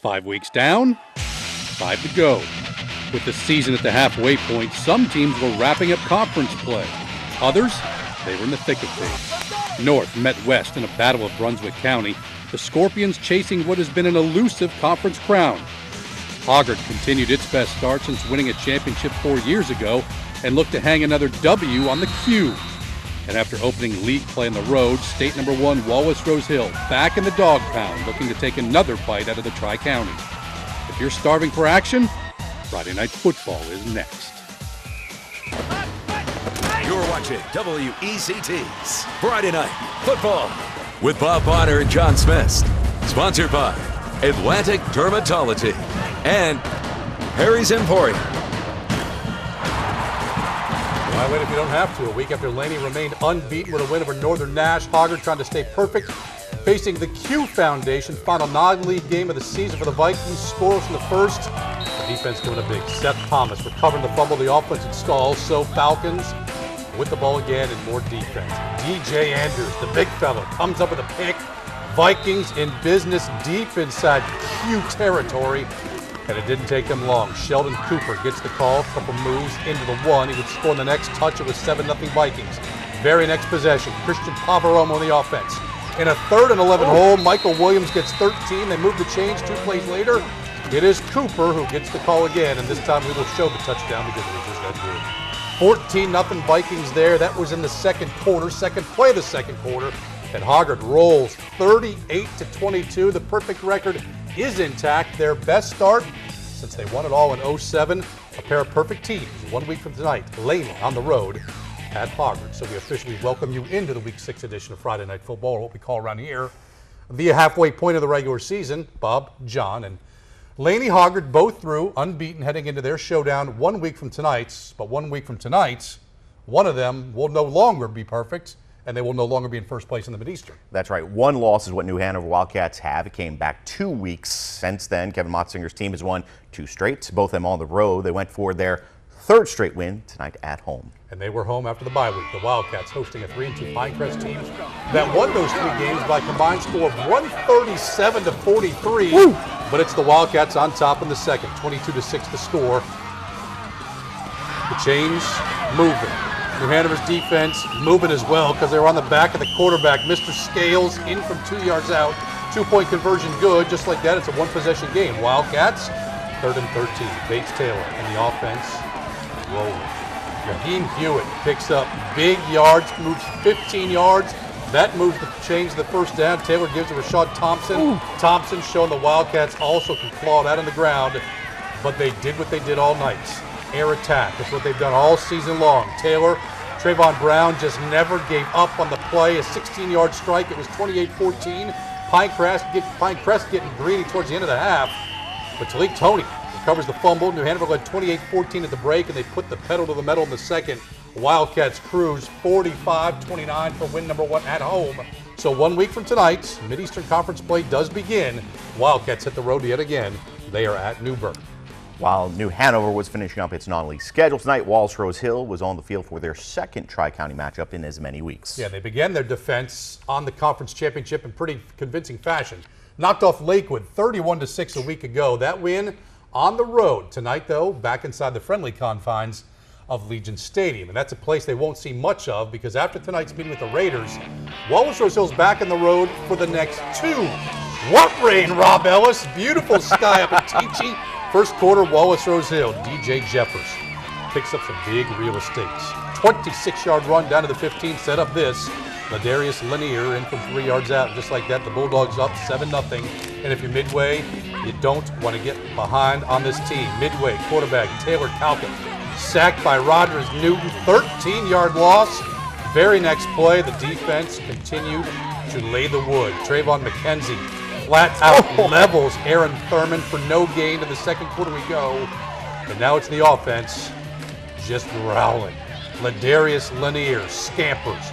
5 weeks down, 5 to go. With the season at the halfway point, some teams were wrapping up conference play. Others, they were in the thick of things. North met West in a battle of Brunswick County, the Scorpions chasing what has been an elusive conference crown. Hoggard continued its best start since winning a championship 4 years ago and looked to hang another W on the Q. And after opening league play on the road, state number 1 Wallace Rose Hill back in the dog pound, looking to take another bite out of the Tri-County. If you're starving for action, Friday Night Football is next. You're watching WECT's Friday Night Football with Bob Bonner and John Smith. Sponsored by Atlantic Dermatology and Harry's Emporium. Why wait if you don't have to? A week after Laney remained unbeaten with a win over Northern Nash, Hoggard trying to stay perfect, facing the Q Foundation. Final non-league game of the season for the Vikings. Scoreless in the first. The defense doing a big. Sept Thomas recovering the fumble. The offense installs. So Falcons with the ball again and more defense. DJ Andrews, the big fellow, comes up with a pick. Vikings in business deep inside Q territory. And it didn't take them long. Sheldon Cooper gets the call, couple moves into the one. He would score on the next touch. It was 7-0 Vikings. Very next possession, Christian Pavaromo on the offense. In a 3rd and 11 hole, Michael Williams gets 13. They move the chains 2 plays later. It is Cooper who gets the call again, and this time we will show the touchdown because it was just that good. 14-0 Vikings there. That was in the second quarter, second play of the second quarter. And Hoggard rolls 38-22. The perfect record is intact. Their best start since they won it all in 07. A pair of perfect teams. 1 week from tonight, Laney on the road at Hoggard. So we officially welcome you into the Week 6 edition of Friday Night Football, or what we call around here the halfway point of the regular season. Bob, John, and Laney Hoggard both through unbeaten heading into their showdown 1 week from tonight's. But 1 week from tonight's, one of them will no longer be perfect, and they will no longer be in first place in the Mid-Eastern. That's right. One loss is what New Hanover Wildcats have. It came back 2 weeks since then. Kevin Motzinger's team has won 2 straight, both of them on the road. They went for their 3rd straight win tonight at home. And they were home after the bye week. The Wildcats hosting a 3-2 Pinecrest team that won those 3 games by a combined score of 137-43. Woo! But it's the Wildcats on top in the second, 22-6 the score. The chains moving. New Hanover's defense moving as well because they were on the back of the quarterback. Mr. Scales in from 2 yards out. 2-point conversion good. Just like that, it's a 1-possession game. Wildcats, 3rd and 13. Bates Taylor and the offense rolling. Raheem Hewitt picks up big yards, moves 15 yards. That moves the chains to the first down. Taylor gives to Rashad Thompson. Ooh. Thompson showing the Wildcats also can claw it out on the ground, but they did what they did all night. Air attack. That's what they've done all season long. Taylor, Trayvon Brown just never gave up on the play. A 16-yard strike. It was 28-14. Pinecrest getting greedy towards the end of the half. But Talik Tony recovers the fumble. New Hanover led 28-14 at the break, and they put the pedal to the metal in the second. Wildcats cruise 45-29 for win number 1 at home. So 1 week from tonight, Mid-Eastern Conference play does begin. Wildcats hit the road yet again. They are at Newburgh. While New Hanover was finishing up its non-league schedule tonight, Wallace Rose Hill was on the field for their 2nd Tri-County matchup in as many weeks. Yeah, they began their defense on the conference championship in pretty convincing fashion. Knocked off Lakewood 31-6 a week ago. That win on the road. Tonight, though, back inside the friendly confines of Legion Stadium. And that's a place they won't see much of because after tonight's meeting with the Raiders, Wallace Rose Hill's back on the road for the next 2. What rain, Rob Ellis. Beautiful sky up at Teachie. First quarter, Wallace Rose Hill. DJ Jeffers picks up some big real estate. 26-yard run down to the 15, set up this. Ladarius Lanier in from 3 yards out. Just like that, the Bulldogs up 7-0. And if you're Midway, you don't want to get behind on this team. Midway quarterback Taylor Calkin sacked by Rogers Newton. 13-yard loss. Very next play, the defense continued to lay the wood. Trayvon McKenzie flat out levels Aaron Thurman for no gain. To the second quarter we go. And now it's the offense just growling. Ladarius Lanier scampers,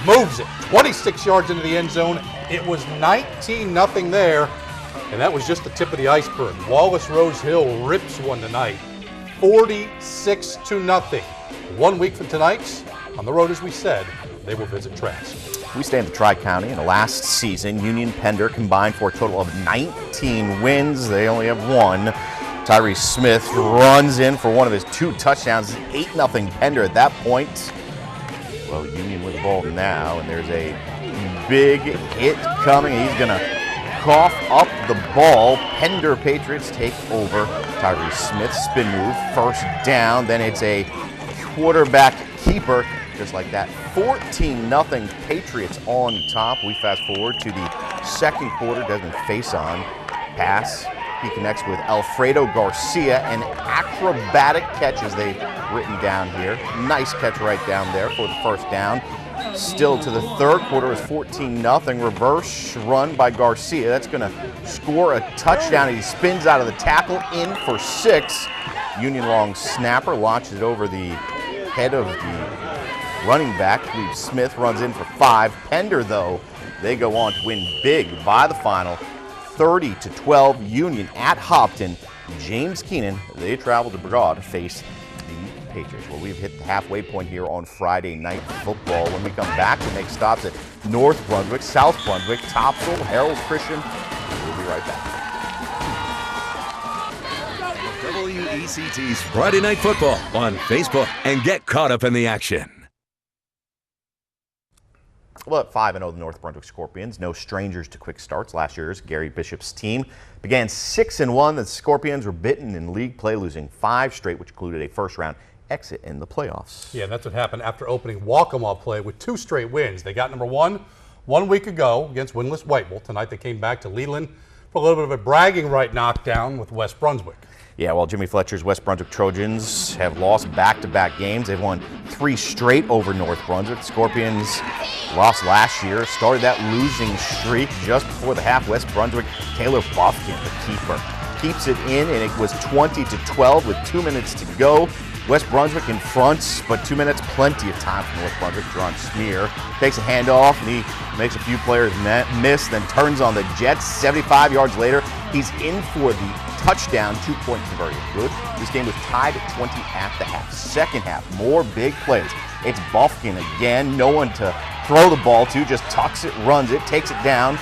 moves it 26 yards into the end zone. It was 19-0 there, and that was just the tip of the iceberg. Wallace Rose Hill rips one tonight, 46-0. 1 week from tonight, on the road as we said, they will visit Trask. We stay in the Tri-County. In the last season, Union Pender combined for a total of 19 wins. They only have one. Tyrese Smith runs in for one of his 2 touchdowns. 8-0 Pender at that point. Well, Union with the ball now, and there's a big hit coming. He's going to cough up the ball. Pender Patriots take over. Tyrese Smith spin move, first down. Then it's a quarterback keeper. Just like that, 14-0 Patriots on top. We fast forward to the second quarter. Desmond Faison pass. He connects with Alfredo Garcia. An acrobatic catch, as they've written down here. Nice catch right down there for the first down. Still to the third quarter is 14-0. Reverse run by Garcia. That's going to score a touchdown. He spins out of the tackle, in for 6. Union long snapper launches it over the head of the running back. Smith runs in for 5. Pender, though, they go on to win big by the final, 30-12. Union at Hopton. James Keenan, they travel to Bragard to face the Patriots. Well, we've hit the halfway point here on Friday Night Football. When we come back, we'll make stops at North Brunswick, South Brunswick, Topsail, Harold Christian. We'll be right back. WECT's Friday Night Football on Facebook, and get caught up in the action. Well, at 5-0, the North Brunswick Scorpions, no strangers to quick starts. Last year's Gary Bishop's team began 6-1. The Scorpions were bitten in league play, losing 5 straight, which included a first-round exit in the playoffs. Yeah, that's what happened after opening Waccamaw play with 2 straight wins. They got number 1 week ago against winless Whiteville. Tonight they came back to Leland for a little bit of a bragging right knockdown with West Brunswick. Yeah, well, Jimmy Fletcher's West Brunswick Trojans have lost back-to-back games. They've won 3 straight over North Brunswick. The Scorpions lost last year, started that losing streak just before the half. West Brunswick, Taylor Buffkin, the keeper, keeps it in, and it was 20-12 with 2 minutes to go. West Brunswick in front, but 2 minutes, plenty of time from West Brunswick. John Smear takes a handoff, and he makes a few players miss, then turns on the Jets. 75 yards later, he's in for the touchdown, 2-point conversion. Good. This game was tied at 20 at the half. Second half, more big plays. It's Buffkin again. No one to throw the ball to, just tucks it, runs it, takes it down,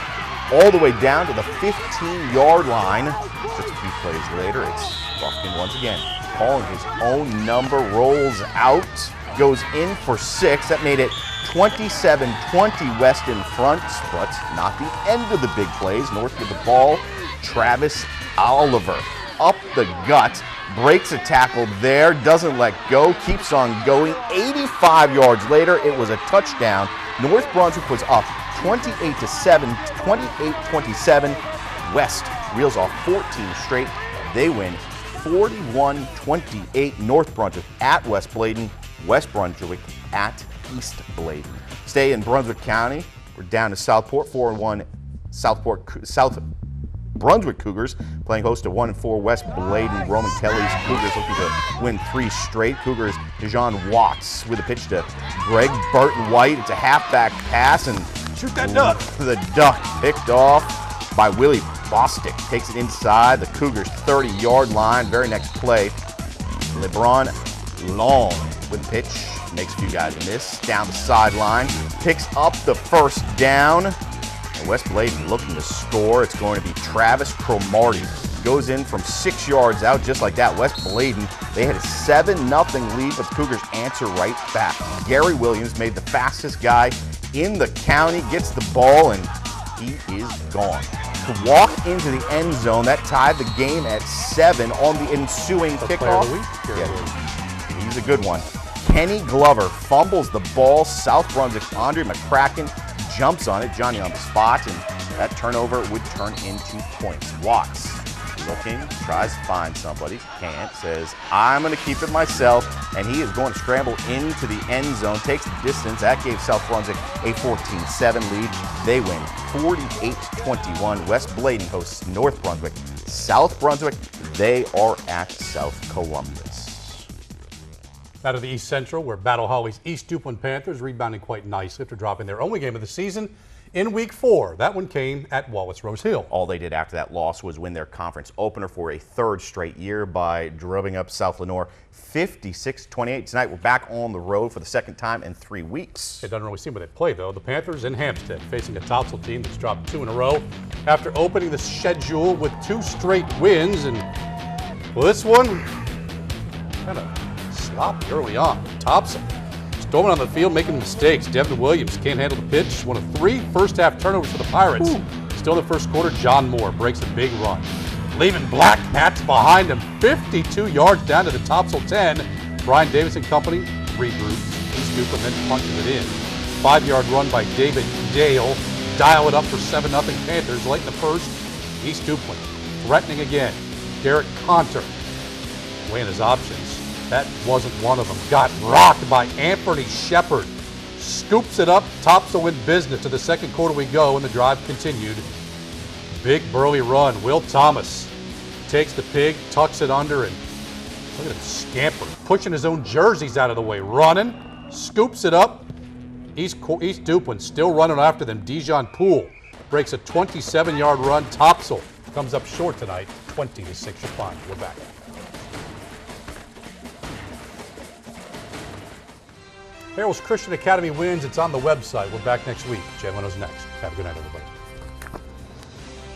all the way down to the 15-yard line. Just a few plays later, it's Buffkin once again, calling his own number, rolls out, goes in for 6. That made it 27-20 West in front, but not the end of the big plays. North with the ball. Travis Oliver up the gut, breaks a tackle there, doesn't let go, keeps on going. 85 yards later, it was a touchdown. North Brunswick was up 28-7, 28-27. West reels off 14 straight. They win 41-28. North Brunswick at West Bladen, West Brunswick at East Bladen. Stay in Brunswick County. We're down to Southport, 4-1 South Brunswick Cougars playing host to 1-4 West Bladen. Roman Kelly's Cougars looking to win 3 straight. Cougars, DeJohn Watts with a pitch to Greg Burton White. It's a halfback pass, and shoot that duck. The duck picked off by Willie Bostick. Takes it inside the Cougars' 30-yard line. Very next play, LeBron Long with a pitch. Makes a few guys miss. Down the sideline. Picks up the first down. West Bladen looking to score. It's going to be Travis Cromartie. Goes in from 6 yards out just like that. West Bladen, they had a 7-0 lead, but the Cougars answer right back. Gary Williams made the fastest guy in the county, gets the ball, and he is gone. To walk into the end zone, that tied the game at 7 on the ensuing kickoff. Yeah, he's a good one. Kenny Glover fumbles the ball. South Brunswick, Andre McCracken jumps on it, Johnny on the spot, and that turnover would turn into points. Watts looking, tries to find somebody, can't, says, I'm going to keep it myself, and he is going to scramble into the end zone, takes the distance. That gave South Brunswick a 14-7 lead. They win 48-21. West Bladen hosts North Brunswick. South Brunswick, they are at South Columbus. Out of the East Central, where Battle Holly's East Duplin Panthers rebounding quite nicely after dropping their only game of the season in Week 4. That one came at Wallace Rose Hill. All they did after that loss was win their conference opener for a third straight year by drubbing up South Lenoir 56-28. Tonight we're back on the road for the second time in 3 weeks. It doesn't really seem where they play, though. The Panthers in Hampstead facing a Topsail team that's dropped 2 in a row after opening the schedule with 2 straight wins. And well, this one kind of sloppy early on. Topsail storming on the field, making mistakes. Devin Williams can't handle the pitch. One of 3 first-half turnovers for the Pirates. Still in the first quarter, John Moore breaks a big run, leaving Black Hats behind him 52 yards down to the Topsail 10. Brian Davis and company regroups. He scoops and then punches it in. 5-yard run by David Dale. Dial it up for 7-0 Panthers late in the first. East Duplin threatening again. Derek Conter weighing his options. That wasn't one of them. Got rocked by Anthony Shepard. Scoops it up. Topsail in business. To the second quarter we go, and the drive continued. Big burly run. Will Thomas takes the pig, tucks it under, and look at him scamper, pushing his own jerseys out of the way. Running, scoops it up. East Duplin still running after them. Dijon Poole breaks a 27-yard run. Topsail comes up short tonight, 20-6 your final. We're back. Merrill's Christian Academy wins. It's on the website. We're back next week. Jay Leno's next. Have a good night, everybody.